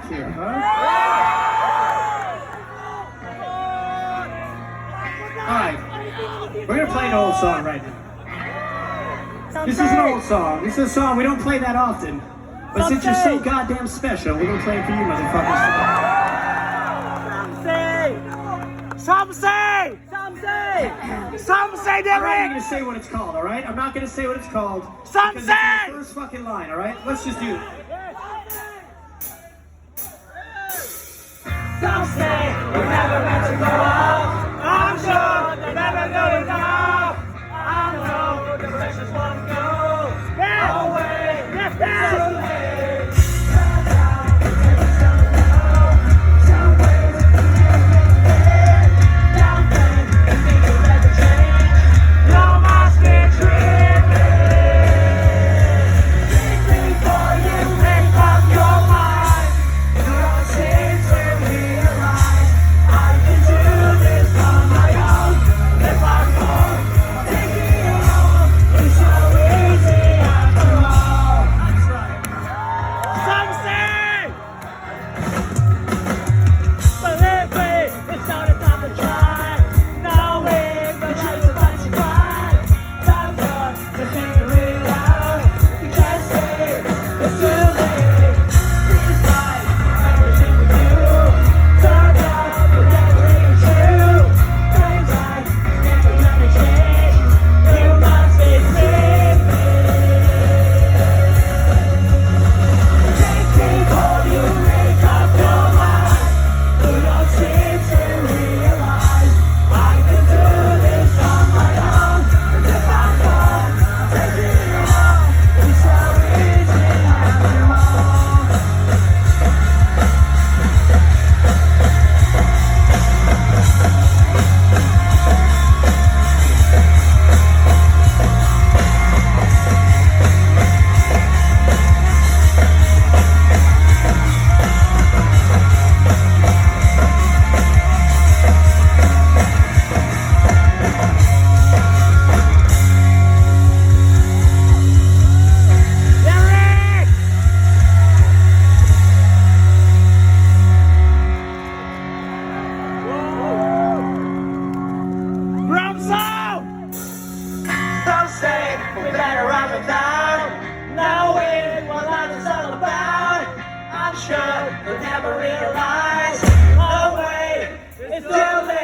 back here, huh? Alright, we're gonna play an old song right now. This is an old song. This is a song we don't play that often. But since you're so goddamn special, we're gonna play it for you, motherfuckers. Somesay! Somesay, I'm not even Derek! gonna say what it's called, alright? I'm not gonna say what it's called. Somesay! Because it's the first fucking line, alright? Let's just do it. Somesay, we're never meant to go out. I'm sure they're never gonna go. I know the precious one goes away. Yes, yes! Never realize, oh wait, it's too late.